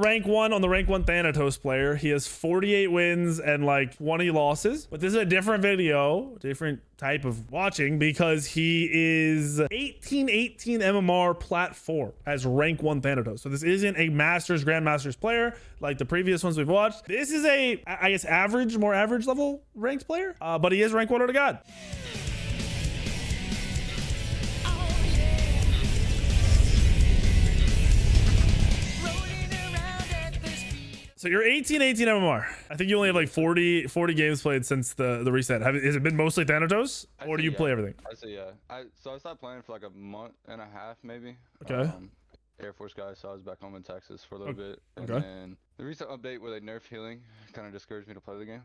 rank 1 on the rank 1 Thanatos player. He has 48 wins and like 20 losses. But this is a different video, different type of watching, because he is 1818 MMR Plat 4 as rank 1 Thanatos. So this isn't a Masters, Grandmasters player like the previous ones we've watched. This is a, I guess, average, more average level ranked player, but he is rank 1 to God. So you're 1818 MMR. I think you only have like 40 games played since the reset. Has it been mostly Thanatos, or do you play everything? I say yeah. So I stopped playing for like a month and a half maybe. Okay. Air Force guy, so I was back home in Texas for a little bit. And okay. then the recent update where they nerfed healing kind of discouraged me to play the game.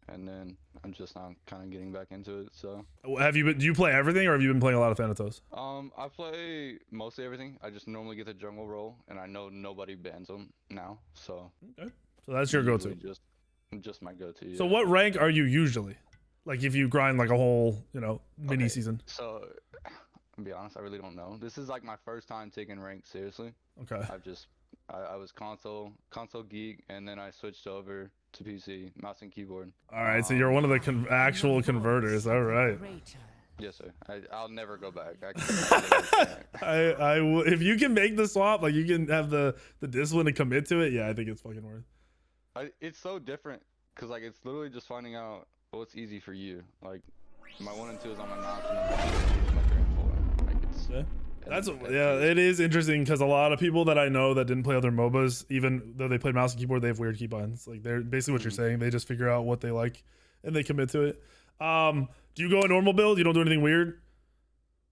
And then I'm just now kind of getting back into it. So do you play everything, or have you been playing a lot of Thanatos? I play mostly everything. I just normally get the jungle role, and I know nobody bans them now. So okay. So that's your go-to. Just my go-to. Yeah. So what rank are you usually? Like if you grind like a whole, mini season. So I'll be honest, I really don't know. This is like my first time taking rank seriously. Okay. I was console geek, and then I switched over to PC, mouse and keyboard. All right, so you're one of the actual converters. All right. Yes, sir. I'll never go back. If you can make the swap, like you can have the discipline to commit to it. Yeah, I think it's fucking worth. It's so different because like it's literally just finding out what's easy for you. Like my 1 and 2 is on my mouse, and my 3 and 4. Like it's it is interesting because a lot of people that I know that didn't play other MOBAs, even though they play mouse and keyboard, they have weird keybinds. Like they're basically what you're saying. They just figure out what they like and they commit to it. Do you go a normal build? You don't do anything weird?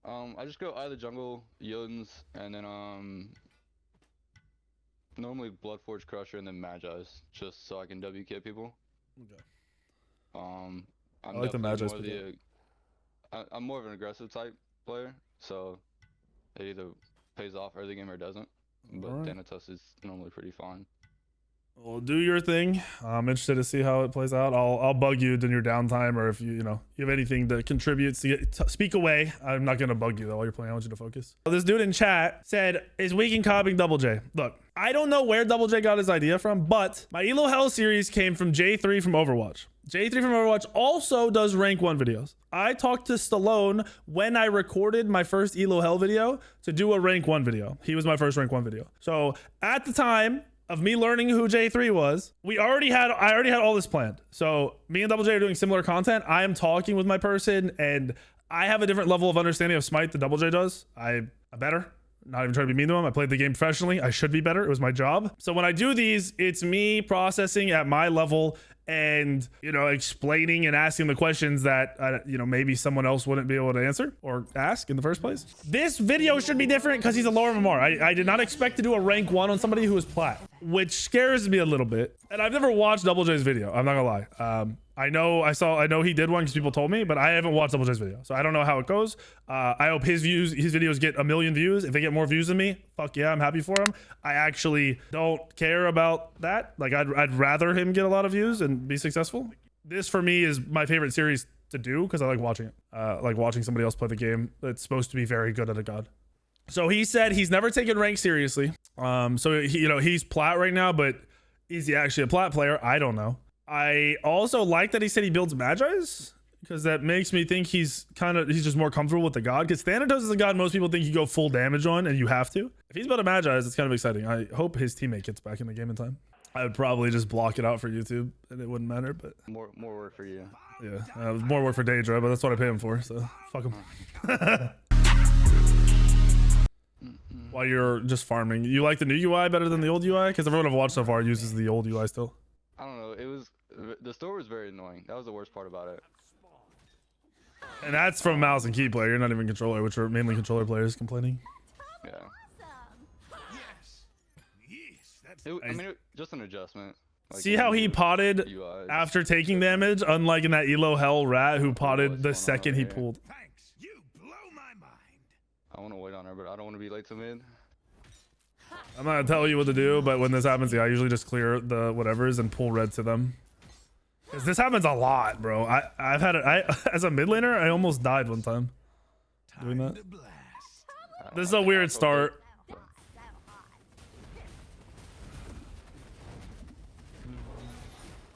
I just go either jungle, Jotuns, and then normally Bloodforge Crusher and then Magi's, just so I can WK people. Okay. I like the Magi's. I'm more of an aggressive type player, so it either pays off early game or doesn't. But right. Thanatos is normally pretty fine. Well, do your thing. I'm interested to see how it plays out. I'll bug you in your downtime, or if you have anything that contributes to speak away. I'm not gonna bug you though while you're playing. I want you to focus. This dude in chat said, "Is weak in cobbing Double J?" Look, I don't know where Double J got his idea from, but my Elo Hell series came from J3 from Overwatch. J3 from Overwatch also does rank 1 videos. I talked to Stallone when I recorded my first Elo Hell video to do a rank 1 video. He was my first rank 1 video. So at the time of me learning who J3 was, I already had all this planned. So me and Double J are doing similar content. I am talking with my person, and I have a different level of understanding of Smite than Double J does. I'm better. Not even trying to be mean to him. I played the game professionally. I should be better. It was my job. So when I do these, it's me processing at my level and, explaining and asking the questions that, maybe someone else wouldn't be able to answer or ask in the first place. This video should be different because he's a lower MMR. I did not expect to do a rank 1 on somebody who is Plat, which scares me a little bit. And I've never watched Double J's video. I'm not gonna lie. I know he did one because people told me, but I haven't watched Double J's video, so I don't know how it goes. I hope his videos get 1 million views. If they get more views than me, fuck yeah, I'm happy for him. I actually don't care about that. Like I'd rather him get a lot of views and be successful. This for me is my favorite series to do because I like watching it. Like watching somebody else play the game that's supposed to be very good at a god. So he said he's never taken rank seriously. So he's Plat right now, but is he actually a Plat player? I don't know. I also like that he said he builds Magi's, because that makes me think he's just more comfortable with the god, because Thanatos is a god most people think you go full damage on and you have to. If he's built a Magi's, it's kind of exciting. I hope his teammate gets back in the game in time. I would probably just block it out for YouTube and it wouldn't matter, but more work for you. Yeah, more work for Daedra, but that's what I pay him for, so fuck him. While you're just farming, you like the new UI better than the old UI? Because everyone I've watched so far uses the old UI still. I don't know. The store was very annoying. That was the worst part about it. And that's from mouse and key player. You're not even controller, which are mainly controller players complaining. Yeah. Just an adjustment. Like, see how he potted after taking damage, unlike in that Elo Hell rat who potted the second he pulled. Thanks. You blow my mind. I want to wait on her, but I don't want to be late to mid. I'm not gonna tell you what to do, but when this happens, yeah, I usually just clear the whatevers and pull red to them. Because this happens a lot, bro. I've had it. As a mid laner, I almost died one time doing that. This is a weird start.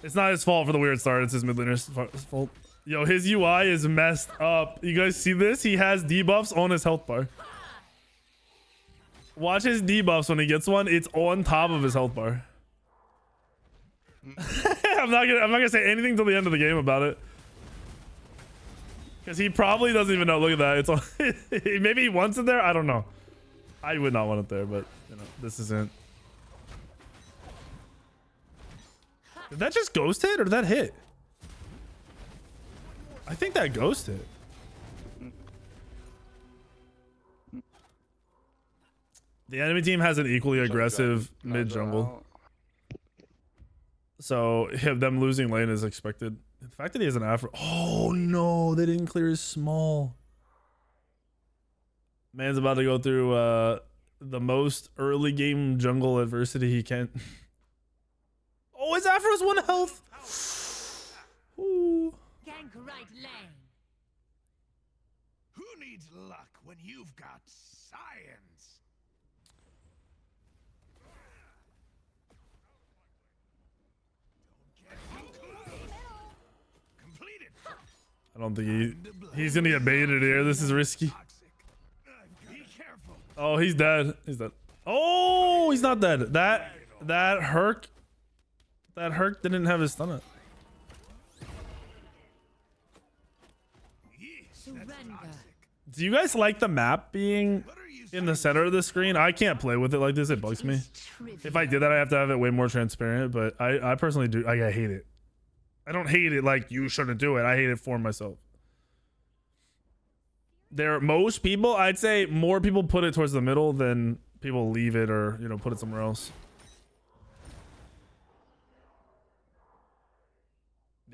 It's not his fault for the weird start. It's his mid laner's fault. Yo, his UI is messed up. You guys see this? He has debuffs on his health bar. Watch his debuffs when he gets one. It's on top of his health bar. I'm not gonna say anything till the end of the game about it. Because he probably doesn't even know. Look at that. It's on. Maybe he wants it there. I don't know. I would not want it there, but you know, this isn't. Did that just ghost hit or did that hit? I think that ghost hit. The enemy team has an equally aggressive mid jungle. So them losing lane is expected. The fact that he has an afro. Oh no, they didn't clear his small. Man's about to go through the most early game jungle adversity he can. Oh, his afro's 1 health. Ooh. Who needs luck when you've got science? Completed. I don't think he's gonna get baited here. This is risky. Be careful. Oh, he's dead. He's dead. Oh, he's not dead. That Herc didn't have his stun up. Do you guys like the map being in the center of the screen? I can't play with it like this. It bugs me. If I did that, I have to have it way more transparent, but I personally do. I hate it. I don't hate it like you shouldn't do it. I hate it for myself. Most people, I'd say more people put it towards the middle than people leave it or, you know, put it somewhere else.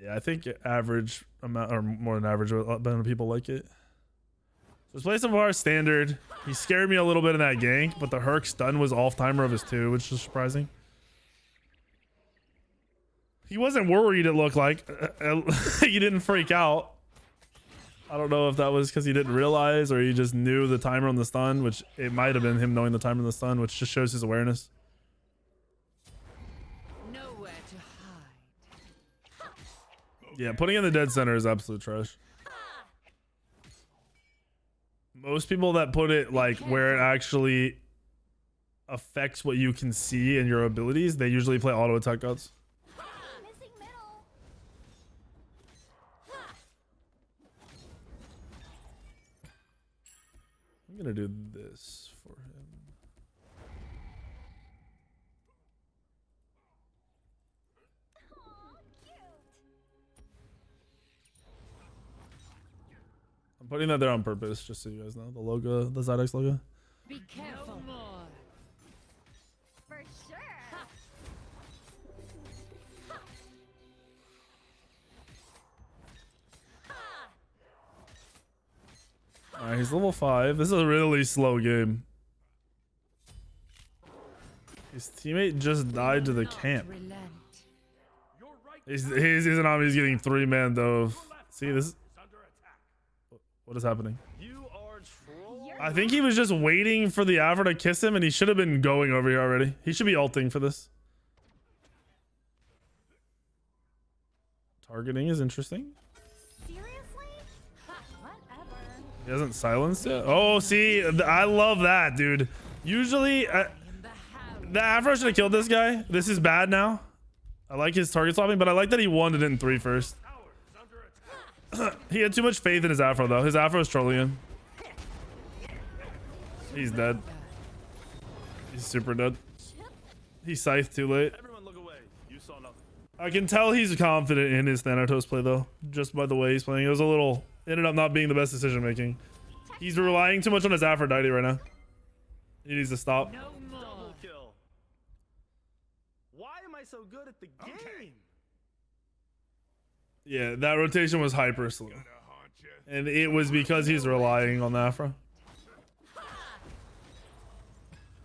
Yeah, I think average amount or more than average amount of people like it. So this play so far standard. He scared me a little bit in that gank, but the Herc stun was off timer of his 2, which is surprising. He wasn't worried, it looked like. He didn't freak out. I don't know if that was because he didn't realize or he just knew the timer on the stun, which it might have been him knowing the timer on the stun, which just shows his awareness. Nowhere to hide. Yeah, putting in the dead center is absolute trash. Most people that put it like where it actually affects what you can see and your abilities, they usually play auto attack gods. I'm gonna do this for him. I'm putting that there on purpose, just so you guys know. The logo, the Zydex logo. Be careful. No more. For sure. Alright, he's level 5. This is a really slow game. His teammate just died to the camp. He's an army. He's getting 3-man dove. See this? What is happening? I think he was just waiting for the Avra to kiss him, and he should have been going over here already. He should be ulting for this. Targeting is interesting. He hasn't silenced yet. Oh, see, I love that, dude. Usually, the Avra should have killed this guy. This is bad now. I like his target swapping, but I like that he wanted it in 3 first. He had too much faith in his Afro, though. His Afro is trolling him. He's dead. He's super dead. He scythed too late. I can tell he's confident in his Thanatos play, though, just by the way he's playing. It was a little... ended up not being the best decision making. He's relying too much on his Aphrodite right now. He needs to stop. No more. Double kill. Why am I so good at the game? Yeah, that rotation was hyper slow. And it was because he's relying on the Afro.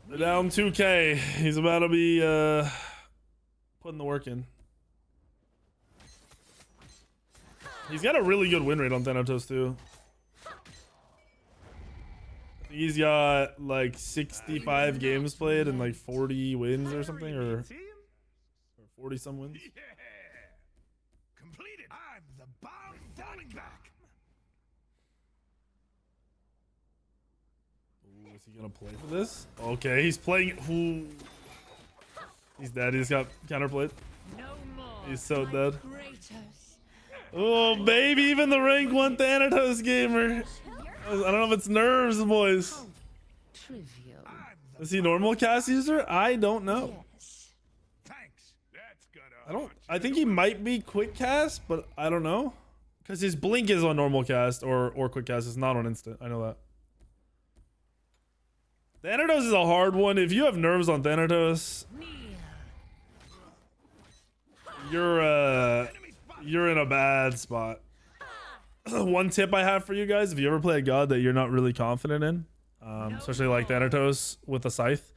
They're down 2k. He's about to be putting the work in. He's got a really good win rate on Thanatos too. I think he's got like 65 games played and like 40 wins or something, or 40 some wins. Completed. I'm the bomb back. Ooh, is he gonna play for this? Okay, he's playing. Ooh. He's dead. He's got counterplayed. No more. He's so my dead. Kratos. Oh, baby, even the rank 1 Thanatos gamer. I don't know if it's nerves, boys. Trivial. Is he normal cast user? I don't know. Yes. Thanks. That's gonna. I think he might be quick cast, but I don't know. Because his blink is on normal cast or quick cast. It's not on instant. I know that. Thanatos is a hard one. If you have nerves on Thanatos, you're in a bad spot. One tip I have for you guys: if you ever play a god that you're not really confident in, especially like Thanatos with a scythe,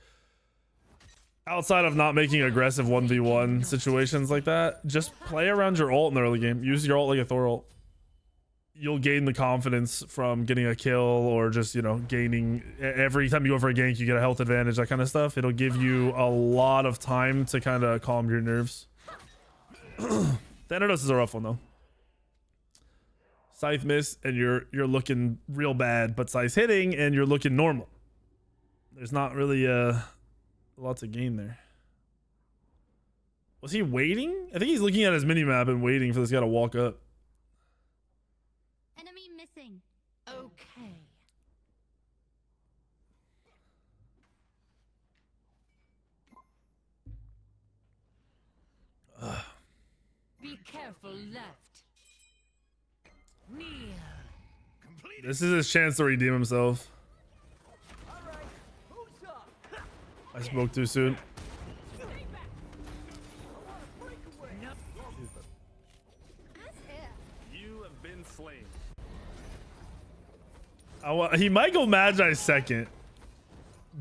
outside of not making aggressive 1v1 situations like that, just play around your ult in the early game. Use your ult like a Thor ult. You'll gain the confidence from getting a kill, or just, you know, gaining every time you go for a gank, you get a health advantage, that kind of stuff. It'll give you a lot of time to kind of calm your nerves. Thanatos is a rough one though. Scythe miss and you're looking real bad, but Scythe's hitting and you're looking normal. There's not really a lot to gain there. Was he waiting? I think he's looking at his minimap and waiting for this guy to walk up. Enemy missing. Okay. Be careful left. Kneel. Completed. This is his chance to redeem himself. I spoke too soon. You have been slain. He might go Magi second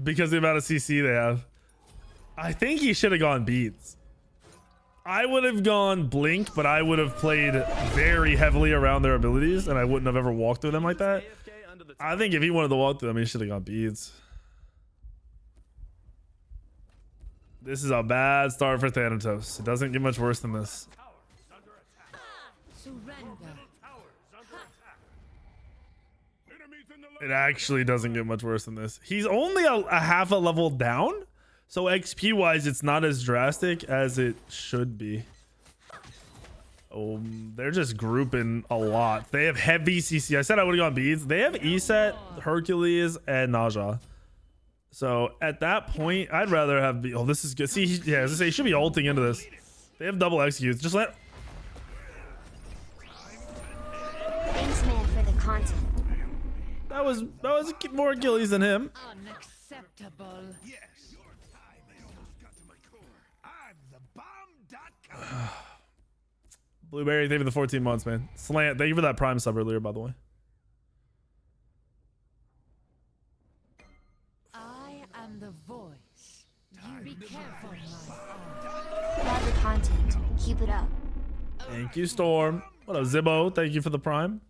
because of the amount of CC they have. I think he should have gone Beats. I would have gone Blink, but I would have played very heavily around their abilities, and I wouldn't have ever walked through them like that. I think if he wanted to walk through them, he should have gone Beads. This is a bad start for Thanatos. It doesn't get much worse than this. Surrender. It actually doesn't get much worse than this. He's only a half a level down, so XP wise, it's not as drastic as it should be. They're just grouping a lot. They have heavy CC. I said I would have gone Beads. They have ESET, Hercules, and Naja. So at that point, I'd rather have. Oh, this is good. See, yeah, as I say, he should be ulting into this. They have double executes. Just let. Thanks, man, for the content. That was more Achilles than him. Unacceptable. Yes. Your time has almost got to my core. I'm the bomb.com. Blueberry, thank you for the 14 months, man. Slant, thank you for that Prime sub earlier, by the way. I am the voice. You be careful, my Love the content. Keep it up. Thank you, Storm. What up, Zibbo? Thank you for the Prime.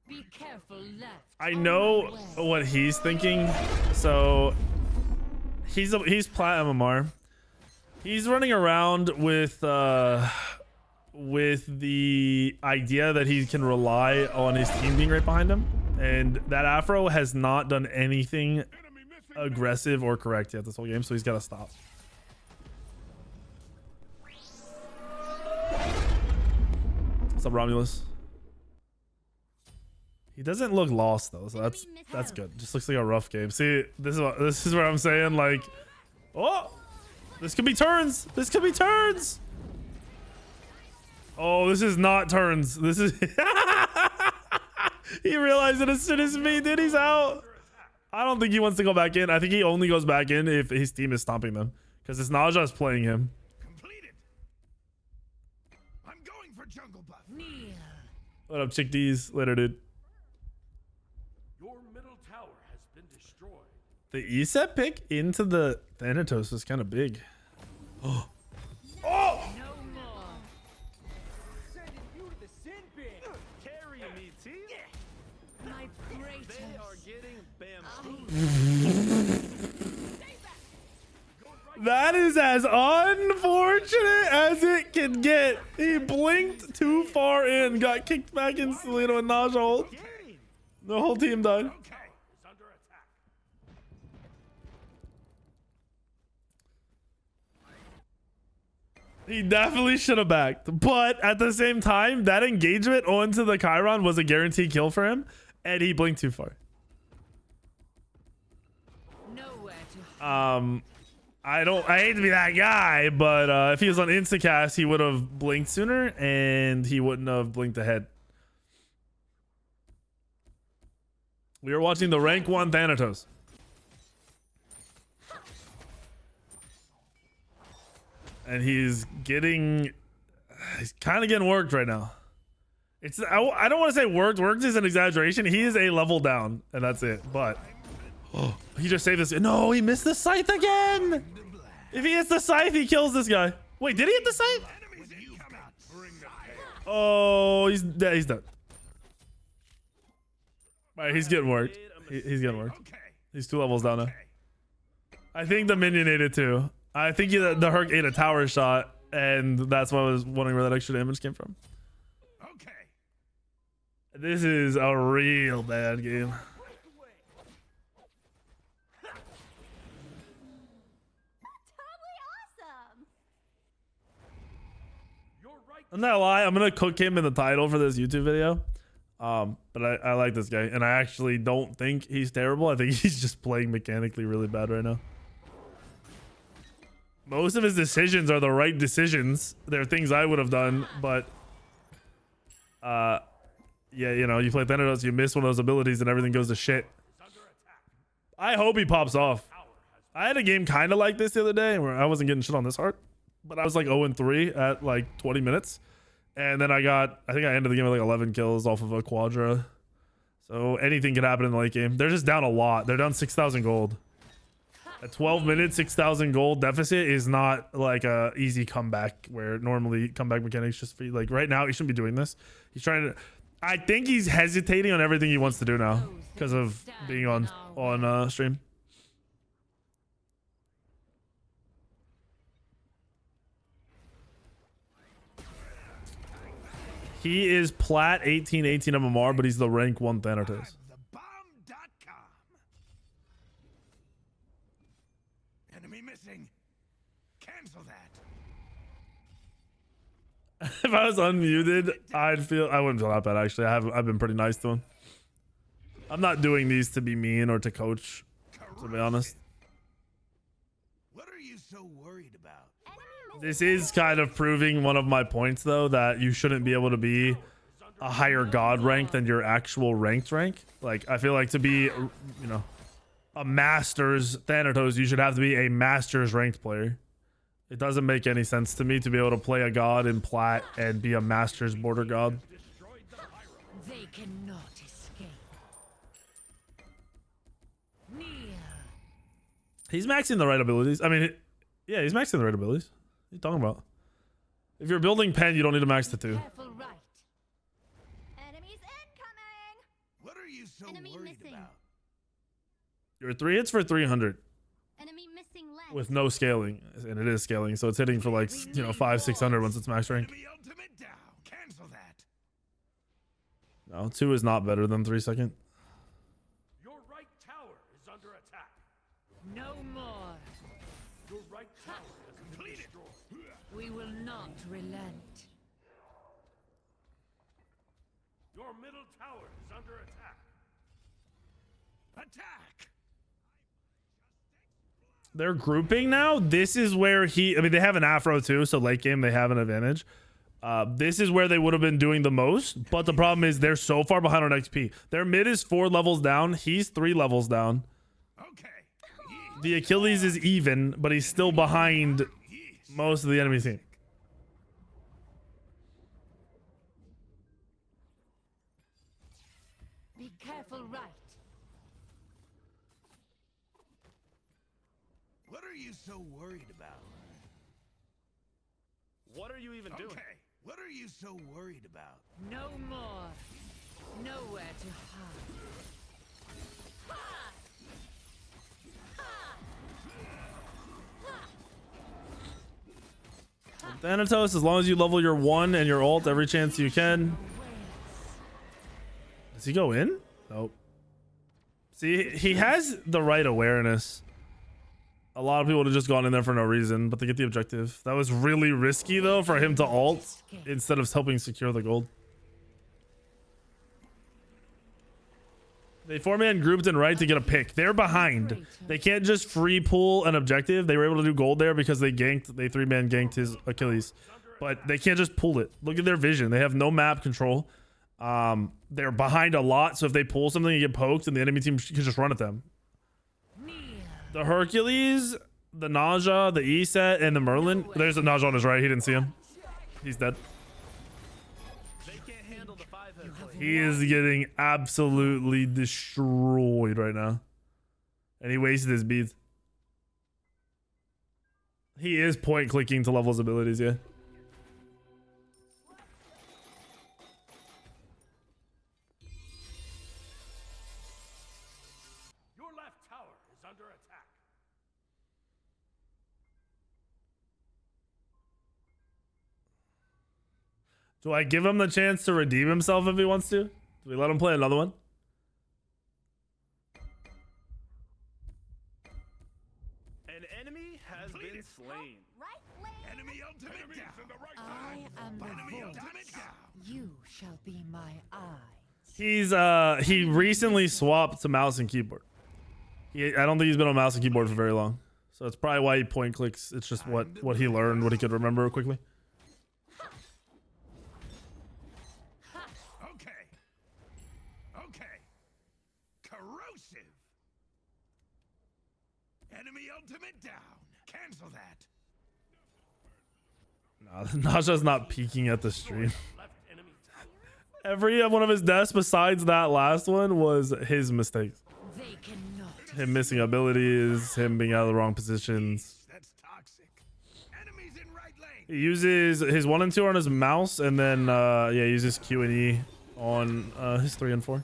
Be careful left. I know what he's thinking. So he's Plat MMR. He's running around with the idea that he can rely on his team being right behind him, and that Afro has not done anything aggressive or correct yet this whole game, so he's got to stop. What's up, Romulus? He doesn't look lost though, so that's good. Just looks like a rough game. See, this is what I'm saying. Like, oh, this could be turns. This could be turns. Oh, this is not turns. This is. He realized it as soon as me, dude. He's out. I don't think he wants to go back in. I think he only goes back in if his team is stomping them, because this Naja is playing him. Completed. I'm going for jungle buff. Kneel. What up, Chick D's? Later, dude. Your middle tower has been destroyed. The ESET pick into the Thanatos is kind of big. Oh. No more. Sending you to the sin bin. Carry me, T. My Kratos. They are getting bamboozled. That is as unfortunate as it can get. He blinked too far in, got kicked back instantly into a Naj hold. The whole team died. Okay, it's under attack. He definitely should have backed. But at the same time, that engagement onto the Chiron was a guaranteed kill for him. And he blinked too far. Nowhere to I hate to be that guy, but if he was on Instacast, he would have blinked sooner and he wouldn't have blinked ahead. We are watching the rank 1 Thanatos. And he's kind of getting worked right now. I don't want to say worked. Worked is an exaggeration. He is a level down, and that's it. But he just saved this. No, he missed the scythe again. If he hits the scythe, he kills this guy. Wait, did he hit the scythe? Enemies incoming. Bring the pain. Oh, he's dead. He's dead. All right, he's getting worked. He's getting worked. Okay. He's 2 levels down now. I think the minion ate it too. I think the Herc ate a tower shot, and that's why I was wondering where that extra damage came from. Okay. This is a real bad game. Totally awesome. You're right. I'm not lie, I'm gonna cook him in the title for this YouTube video. But I like this guy, and I actually don't think he's terrible. I think he's just playing mechanically really bad right now. Most of his decisions are the right decisions. They're things I would have done, but yeah, you know, you play Thanatos, you miss one of those abilities, and everything goes to shit. I hope he pops off. I had a game kind of like this the other day where I wasn't getting shit on this hard, but I was like 0-3 at like 20 minutes. And then I think I ended the game with like 11 kills off of a Quadra. So anything could happen in the late game. They're just down a lot. They're down 6,000 gold. At 12 minutes, 6,000 gold deficit is not like a easy comeback where normally comeback mechanics just be like right now. He shouldn't be doing this. He's trying to. I think he's hesitating on everything he wants to do now because of being on stream. He is Plat 1818 MMR, but he's the rank 1 Thanatos. TheBomb.com. Enemy missing. Cancel that. If I was unmuted, I wouldn't feel that bad actually. I've been pretty nice to him. I'm not doing these to be mean or to coach, to be honest. What are you so worried about? This is kind of proving one of my points though, that you shouldn't be able to be a higher god rank than your actual ranked rank. Like I feel like to be, you know, a masters Thanatos, you should have to be a masters ranked player. It doesn't make any sense to me to be able to play a god in Plat and be a masters border god. They cannot escape. Near. He's maxing the right abilities. I mean, yeah, he's maxing the right abilities. What are you talking about? If you're building pen, you don't need to max the 2. Careful right. Enemies incoming. What are you so Enemy worried missing. about? Your 3 hits for 300 Enemy missing left. with no scaling, and it is scaling, so it's hitting for like, you know, 500-600 once it's max rank. Enemy ultimate down. Cancel that. No, 2 is not better than 3 second. Your right tower is under attack. No more. Your right tower has been destroyed. We will not relent. Your middle tower is under attack. Attack. They're grouping now. This is where I mean, they have an afro too, so late game they have an advantage. This is where they would have been doing the most, but the problem is they're so far behind on XP. Their mid is 4 levels down. He's 3 levels down. Okay. The Achilles is even, but he's still behind most of the enemy team. Be careful right. What are you so worried about? What are you even doing? Okay. What are you so worried about? No more. Nowhere to hide. Thanatos, as long as you level your 1 and your ult every chance you can. Does he go in? Nope. See, he has the right awareness. A lot of people would have just gone in there for no reason, but they get the objective. That was really risky though for him to ult instead of helping secure the gold. They 4-man grouped in right to get a pick. They're behind. They can't just free pull an objective. They were able to do gold there because they 3-man ganked his Achilles. But they can't just pull it. Look at their vision. They have no map control. They're behind a lot, so if they pull something and get poked, and the enemy team can just run at them. The Hercules, the Naja, the E-set, and the Merlin. There's a Naja on his right. He didn't see him. He's dead. He is getting absolutely destroyed right now. And he wasted his beads. He is point clicking to level his abilities, yeah. Your left tower is under attack. Do I give him the chance to redeem himself if he wants to? Do we let him play another one? An enemy has been slain. Right lane. Enemy ultimate down. In the right I am the Enemy voice. ultimate down. You shall be my eyes. He's he recently swapped to mouse and keyboard. I don't think he's been on mouse and keyboard for very long. So it's probably why he point clicks. It's just what he learned, what he could remember quickly. Okay. Okay. Corrosive. Enemy ultimate down. Cancel that. Nah, Naja's not peeking at the stream. Left enemy tower. Every one of his deaths besides that last one was his mistakes. They cannot. Him missing abilities, him being out of the wrong positions. That's toxic. Enemies in right lane. He uses his 1 and 2 on his mouse, and then yeah, he uses Q and E on his 3 and 4.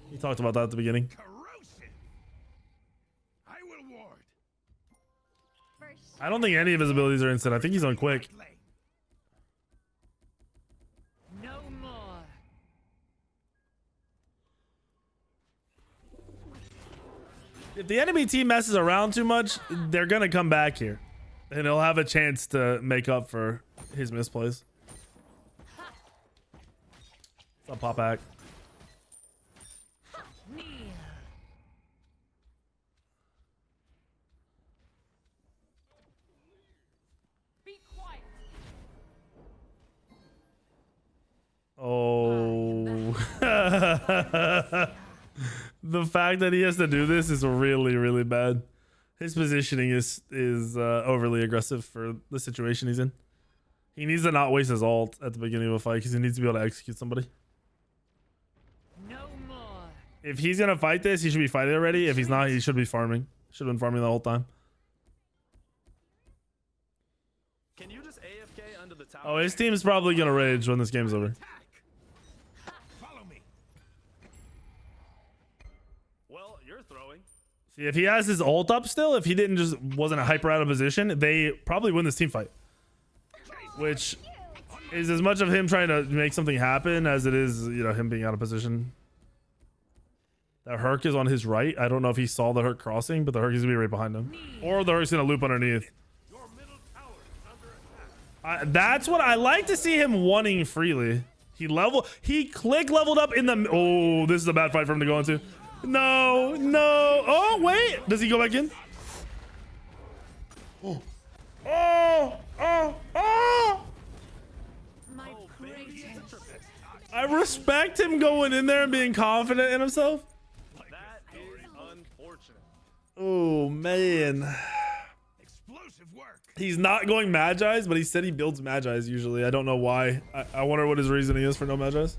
He talked about that at the beginning. Corrosive. I will ward. First I don't think any of his abilities are instant. I think he's on quick. Right lane. No more. If the enemy team messes around too much, they're gonna come back here, and he'll have a chance to make up for his misplays. What's up, Pop Hack? Kneel. Be quiet. Oh. The fact that he has to do this is really, really bad. His positioning is overly aggressive for the situation he's in. He needs to not waste his ult at the beginning of a fight because he needs to be able to execute somebody. No more. If he's gonna fight this, he should be fighting already. If he's not, he should be farming. Should have been farming the whole time. Can you just AFK under the tower? Oh, his team is probably gonna rage when this game's over. Attack. Follow me. Well, you're throwing. See, if he has his ult up still, if he wasn't hyper out of position, they probably win this team fight. Which is as much of him trying to make something happen as it is, you know, him being out of position. That Herc is on his right. I don't know if he saw the Herc crossing, but the Herc is gonna be right behind him, or the Herc's gonna loop underneath. Your middle tower is under attack. That's what I like to see him wanting freely. He leveled up in the. Oh, this is a bad fight for him to go into. No. Oh, wait. Does he go back in? Oh. My greatest. I respect him going in there and being confident in himself. That is unfortunate. Oh, man. Explosive work. He's not going Magi's, but he said he builds Magi's usually. I don't know why. I wonder what his reasoning is for no Magi's.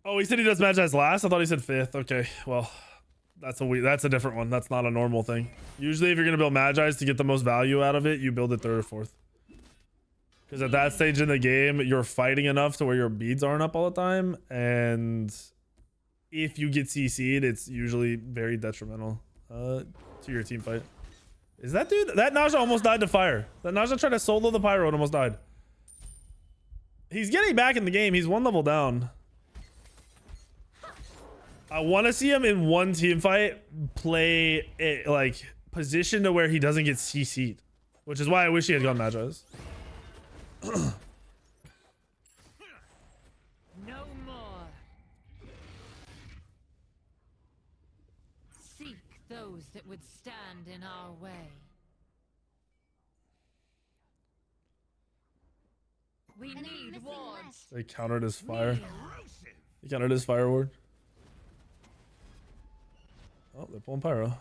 Oh, he said he does Magi's last? I thought he said 5th. Okay, well, that's a different one. That's not a normal thing. Usually if you're going to build Magi's to get the most value out of it, you build it 3rd or 4th. Because at that stage in the game, you're fighting enough to where your beads aren't up all the time, and if you get CC'd, it's usually very detrimental to your team fight. Is that dude? That Naja almost died to fire. That Naja tried to solo the pyro and almost died. He's getting back in the game. He's 1 level down. I want to see him in one team fight play it like position to where he doesn't get CC'd, which is why I wish he had gone Najas. No more. Seek those that would stand in our way. We Enemy need missing wards. left. They countered his fire. Corrosive. He countered his fire ward. Oh, they're pulling pyro.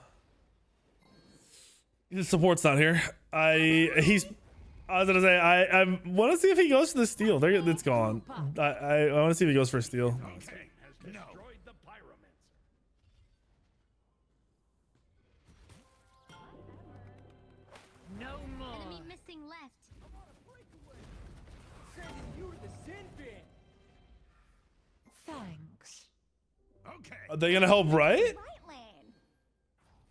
His support's not here. I was gonna say I want to see if he goes for the steal. It's gone. I want to see if he goes for a steal. Okay. No. Destroyed the pyromancer. No more. Enemy missing left. Sending you to the sin bin. Thanks. Okay. Are they gonna help right? Right lane.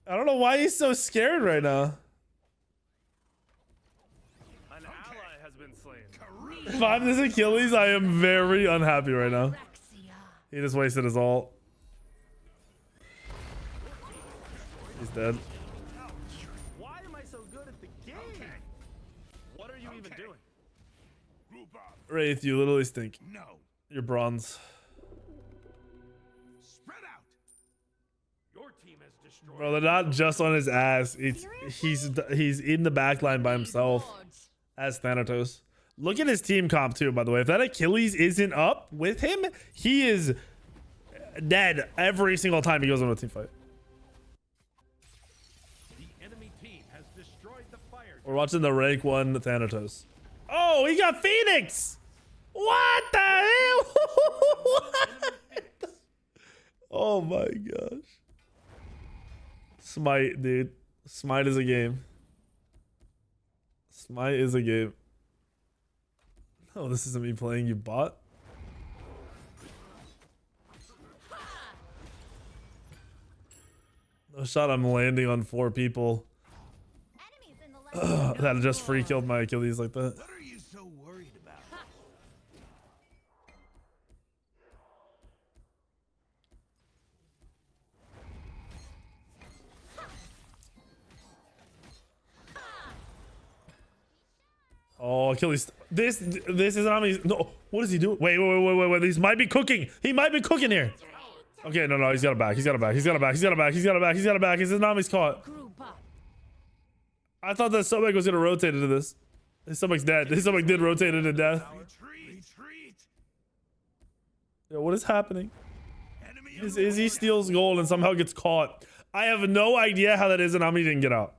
I don't know why he's so scared right now. An ally has been slain. If I'm this Achilles, I am very unhappy right now. Rexia. He just wasted his ult. He's dead. Why am I so good at the game? What are you even doing? Group up. Wraith, you literally stink. No. You're bronze. Spread out. Your team has destroyed. Bro, they're not just on his ass. He's in the back line by himself Wards. as Thanatos. Look at his team comp too, by the way. If that Achilles isn't up with him, he is dead every single time he goes into a team fight. The enemy team has destroyed the fire. We're watching the rank 1 Thanatos. Oh, he got Phoenix! What the hell? What? Oh my gosh. Smite, dude. Smite is a game. Smite is a game. Oh, this isn't me playing, you bot. No shot I'm landing on 4 people. Enemies in the left. That just free killed my Achilles like that. What are you so worried about? Oh, Achilles. This is on me. No, what is he doing? Wait. These might be cooking. He might be cooking here. Okay, no. He's got it back. He's got it back. He's His Nami's caught. Group up. I thought that Sobek was going to rotate into this. His Sobek's dead. His Sobek did rotate into death. Retreat. Yo, what is happening? Enemy His Izzy steals gold and somehow gets caught. I have no idea how that is and Nami didn't get out.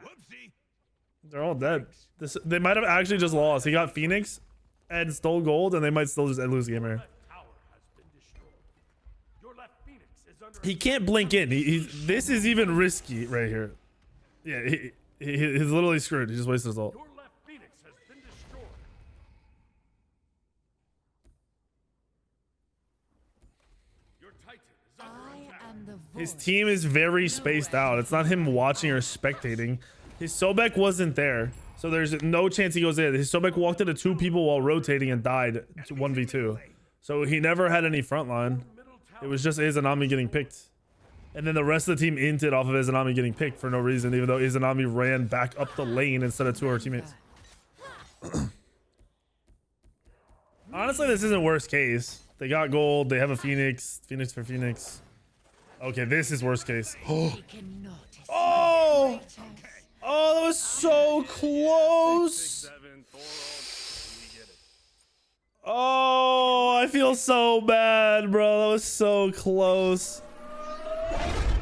Whoopsie. They're all dead. They might have actually just lost. He got Phoenix and stole gold, and they might still just lose the game here. Tower has been destroyed. Your left Phoenix is under. He can't blink in. This is even risky right here. Yeah, he's literally screwed. He just wasted his ult. Your left Phoenix has been destroyed. Your Titan is under I attack. am the voice. His team is very spaced out. It's not him watching or spectating. His Sobek wasn't there, so there's no chance he goes in. His Sobek walked into 2 people while rotating and died to 1v2. So he never had any front line. It was just Izanami getting picked. And then the rest of the team inted off of Izanami getting picked for no reason, even though Izanami ran back up the lane instead of 2 of our teammates. Honestly, this isn't worst case. They got gold. They have a Phoenix. Phoenix for Phoenix. Okay, this is worst case. They cannot escape Oh! greatness. Oh, that was so close. Oh, I feel so bad, bro. That was so close.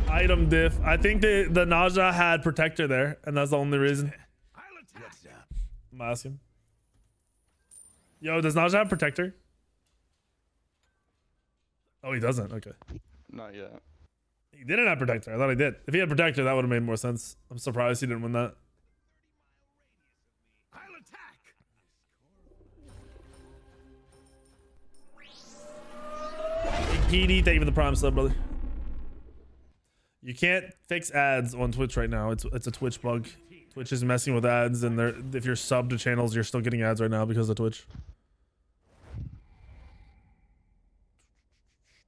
Item diff. I think the Naja had protector there, and that's the only reason. I'll attack. I'm gonna ask him. Yo, does Naja have protector? Oh, he doesn't. Okay. Not yet. He didn't have protector. I thought he did. If he had protector, that would have made more sense. I'm surprised he didn't win that. I'll attack. Heedy, thank you for the prime sub, brother. You can't fix ads on Twitch right now. It's a Twitch bug. Twitch is messing with ads, and if you're subbed to channels, you're still getting ads right now because of Twitch.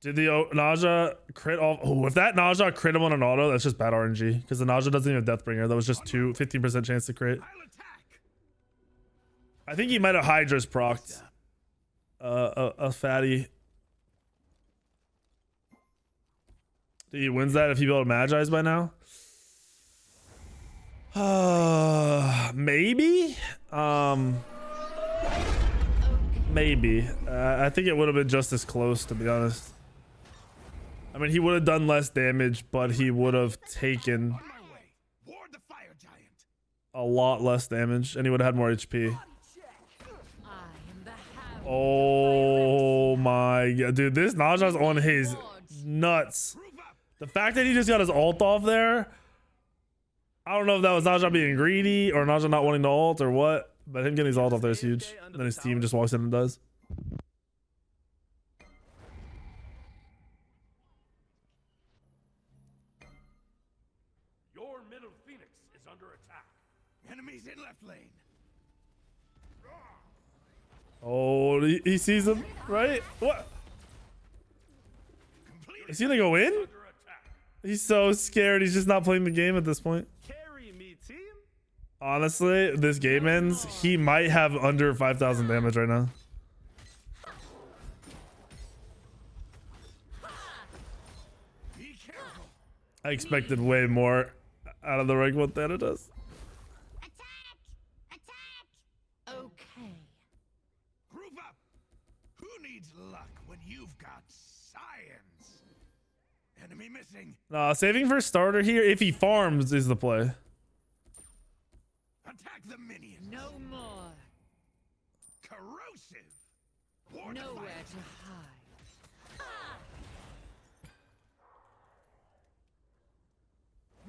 Did the Naja crit off? Oh, if that Naja crit him on an auto, that's just bad RNG. Because the Naja doesn't even have Deathbringer. That was just 15% chance to crit. I'll attack. I think he might have Hydra's procced. A fatty. He wins that if he built Magi's by now. Maybe. Maybe. I think it would have been just as close, to be honest. I mean, he would have done less damage, but he would have taken On my way. Ward the fire giant. a lot less damage, and he would have had more HP. I am the hound. Oh my god, dude, this Naja's on his nuts. Prove up. The fact that he just got his ult off there, I don't know if that was Naja being greedy or Naja not wanting to ult or what, but him getting his ult off there is huge. And then his team just walks in and does. Your middle Phoenix is under attack. Enemies in left lane. Oh, he sees him, right? What? Is he gonna go in? Under attack. He's so scared. He's just not playing the game at this point. Carry me, team. Honestly, this game ends, he might have under 5,000 damage right now. Be careful. I expected way more out of the rank what Thanatos. Attack! Attack! Okay. Prove up. Who needs luck when you've got science? Enemy missing. Saving for starter here, if he farms, is the play. Attack the minions. No more. Corrosive. Ward the Nowhere fire. to hide.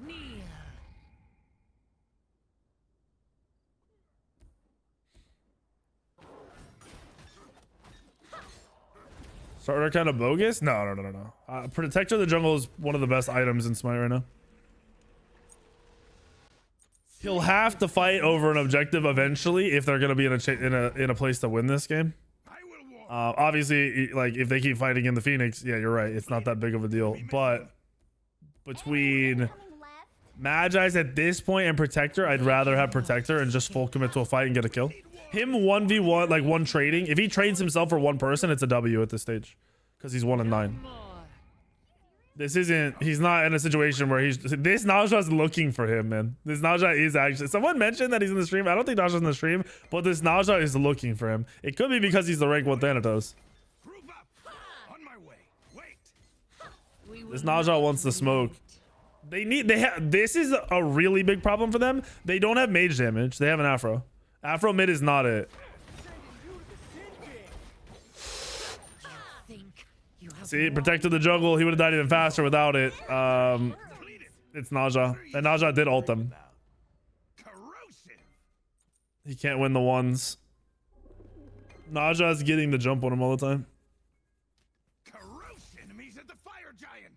Kneel. Starter kind of bogus? No. Protector of the Jungle is one of the best items in Smite right now. He'll have to fight over an objective eventually if they're going to be in a place to win this game. I will warn. Obviously, like if they keep fighting in the Phoenix, yeah, you're right. It's not that big of a deal. But between Coming left. Magi's at this point and Protector, I'd rather have Protector and just full commit to a fight and get a kill. Him 1v1, like one trading. If he trades himself for one person, it's a W at this stage because he's 1 and 9. More. This isn't. He's not in a situation where he's. This Naja's looking for him, man. This Naja is actually. Someone mentioned that he's in the stream. I don't think Naja's in the stream, but this Naja is looking for him. It could be because he's the rank 1 Thanatos. Prove up. On my way. Wait. We This will Naja not wants to smoke. wait. This is a really big problem for them. They don't have mage damage. They have an Afro. Afro mid is not it. Think you have See, won. protected the jungle. He would have died even faster without it. Completed. It's Naja. And Naja did ult them. Corrosive. He can't win the ones. Naja is getting the jump on him all the time. Corrosive. Enemies at the fire giant.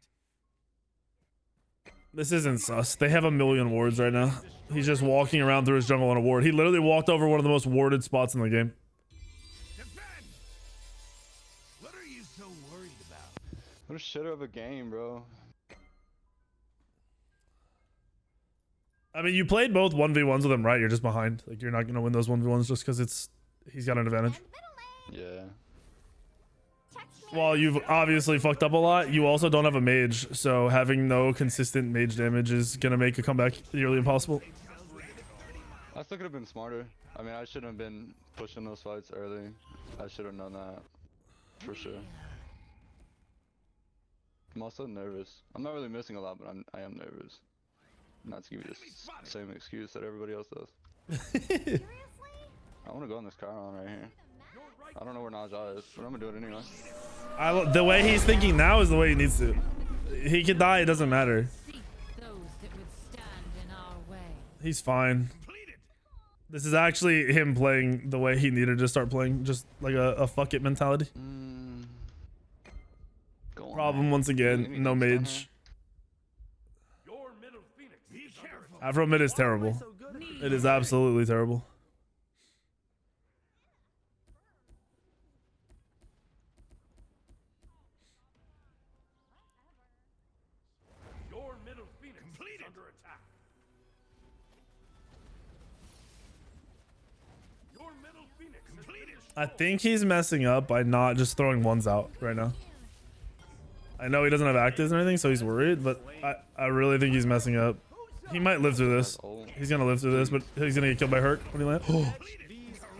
This isn't sus. They have a million wards right now. He's just walking around through his jungle on a ward. He literally walked over one of the most warded spots in the game. Defend. What are you so worried about? What a shitter of a game, bro. I mean, you played both 1v1s with him, right? You're just behind. Like, you're not going to win those 1v1s just because he's got an advantage. And middle lane. Yeah. Text While you've obviously fucked up a lot, you also don't have a mage. So having no consistent mage damage is going to make a comeback nearly impossible. I still could have been smarter. I mean, I shouldn't have been pushing those fights early. I should have known that. For sure. I'm also nervous. I'm not really missing a lot, but I am nervous. Not to give you the same excuse that everybody else does. Seriously? I want to go on this Chiron right here. I don't know where Naja is, but I'm gonna do it anyway. The way he's thinking now is the way he needs to. He could die. It doesn't matter. Seek those that would stand in our way. He's fine. Completed. This is actually him playing the way he needed to start playing. Just like a fuck it mentality. Go Problem once again, no mage. Your middle phoenix. Be careful. Afro mid is Why am I terrible. so good at the It is absolutely terrible. Your middle phoenix Completed. is under attack. Your middle phoenix has been Completed. I think he's messing up by not just throwing ones out right now. I know he doesn't have actives or anything, so he's worried, but I really think he's messing up. He might live through this. He's gonna live through this, but he's gonna get killed by Herc when he lands.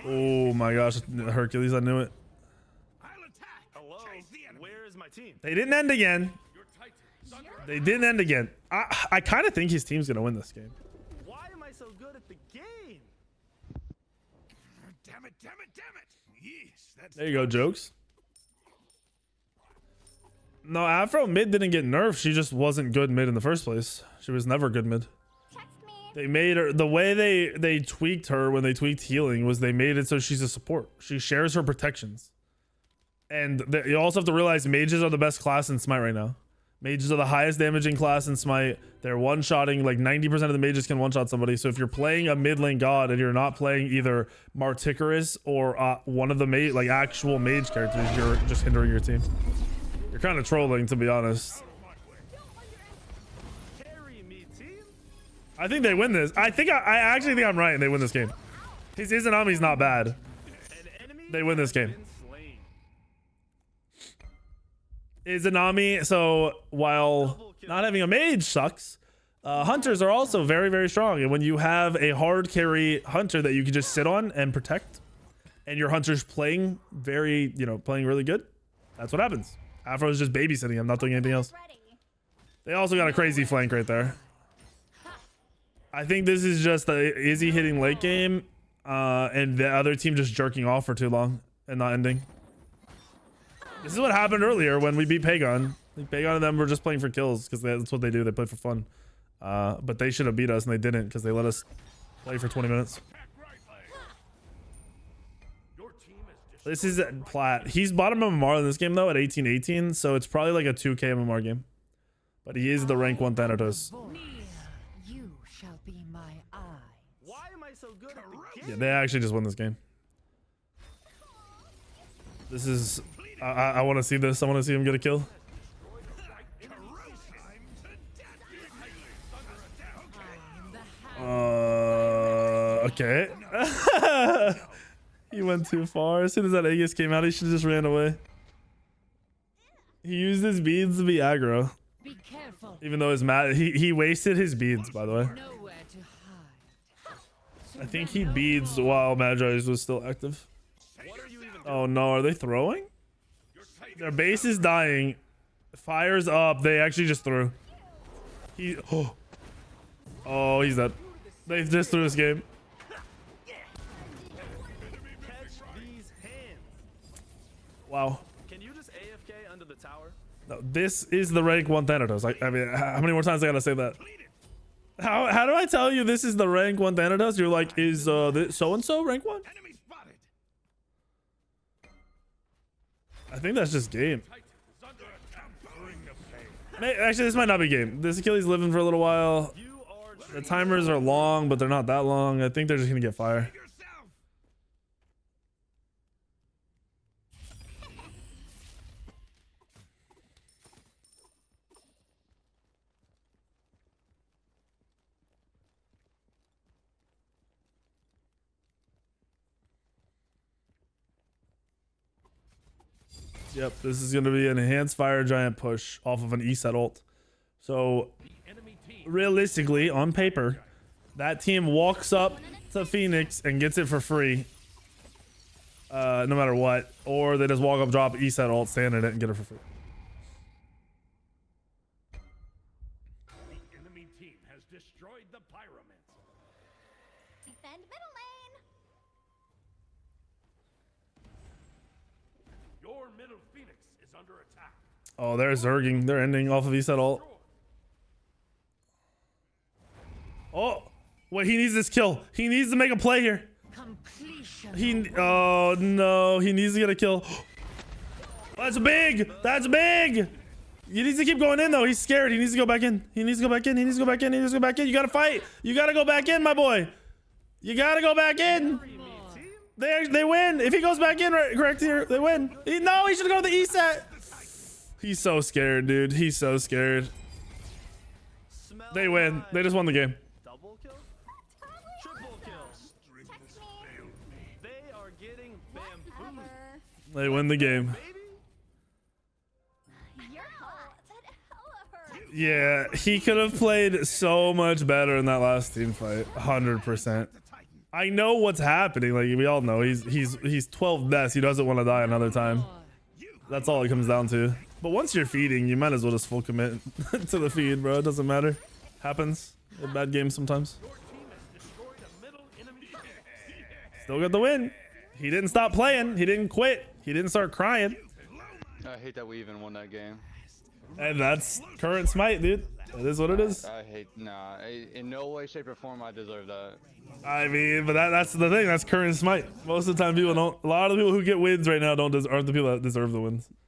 Oh my gosh, Hercules, I knew it. I'll attack. Hello. Chase the enemy. Where is my team? They didn't end again. Your titan is under They didn't end again. I kind of think his team's gonna win this game. Why am I so good at the game? Damn it, damn it, damn it. Yes, that's There you go, jokes. No, Afro mid didn't get nerfed. She just wasn't good mid in the first place. She was never good mid. Text me. They made her, the way they tweaked her when they tweaked healing was they made it so she's a support. She shares her protections. And you also have to realize mages are the best class in Smite right now. Mages are the highest damaging class in Smite. They're one-shotting, like 90% of the mages can one-shot somebody. So if you're playing a mid lane god and you're not playing either Marticarus or one of the like actual mage characters, you're just hindering your team. You're kind of trolling, to be honest. Carry me, team. I think they win this. I actually think I'm right and they win this game. His Izanami's not bad. An enemy They win this game. has been slain. Izanami, so while not having a mage sucks, hunters are also very, very strong. And when you have a hard carry hunter that you can just sit on and protect, and your hunter's playing playing really good, that's what happens. Afro's just babysitting him, not doing anything else. Ready. They also got a crazy flank right there. I think this is just Izzy hitting late game, and the other team just jerking off for too long and not ending. This is what happened earlier when we beat Pagon. Like Pagon and them were just playing for kills because that's what they do. They play for fun. But they should have beat us and they didn't because they let us play for 20 minutes. attack right leg. Your team is This is Plat. He's bottom MMR in this game though at 18-18, so it's probably like a 2k MMR game. But he is the rank 1 Thanatos. Near, you shall be my eye. Why am I so good at the game? Yeah, they actually just won this game. This is... I want to see this. I want to see him get a kill. Okay. He went too far. As soon as that Aegis came out, he should have just ran away. He used his beads to be aggro. Be careful. Even though his he wasted his beads, by the way. Nowhere to hide. I think he beads while Magi's was still active. What are you even Oh no, are they throwing? Their base is dying. Fire's up. They actually just threw. Oh, he's dead. They just threw this game. catch these hands? Wow. Can you just AFK under the tower? No, this is the rank 1 Thanatos. I mean, how many more times I gotta say that? How do I tell you this is the rank 1 Thanatos? You're like, is this so-and-so rank 1? Enemy spotted. I think that's just game. Titan is under attack. Bring the pain. Actually, this might not be game. This Achilles living for a little while. You are The timers are long, but they're not that long. I think they're just gonna get fire. Yourself. Yep, this is gonna be an enhanced fire giant push off of an E-set ult. So realistically, on paper, that team walks up to Phoenix and gets it for free. No matter what. Or they just walk up, drop E-set ult, stand in it, and get it for free. The enemy team has destroyed the pyramid. Defend middle lane. Your middle phoenix is under attack. Oh, they're zerging. They're ending off of E-set ult. Oh, wait, he needs this kill. He needs to make a play here. Completion. Oh no, he needs to get a kill. That's big. That's big. He needs to keep going in though. He's scared. He needs to go back in. He needs to go back in. He needs to go back in. He needs to go back in. You gotta fight. You gotta go back in, my boy. You gotta go back in. They win. If he goes back in correct here, they win. No, he should go to the E set. He's so scared, dude. He's so scared. They win. They just won the game. Double kill? Triple kill. Text me. They are getting bamboozled. Whatever. They win the game. Baby? You're hot. That hella hurt. Yeah, he could have played so much better in that last team fight. 100%. I know what's happening. Like we all know, he's 12 best. He doesn't want to die another time. That's all it comes down to. But once you're feeding, you might as well just full commit to the feed, bro. It doesn't matter. Happens in bad games sometimes. Still got the win. He didn't stop playing. He didn't quit. He didn't start crying. I hate that we even won that game. And that's current Smite, dude. It is what it is. I hate, in no way, shape, or form I deserve that. I mean, but that's the thing. That's current Smite. Most of the time, people don't. A lot of the people who get wins right now aren't the people that deserve the wins.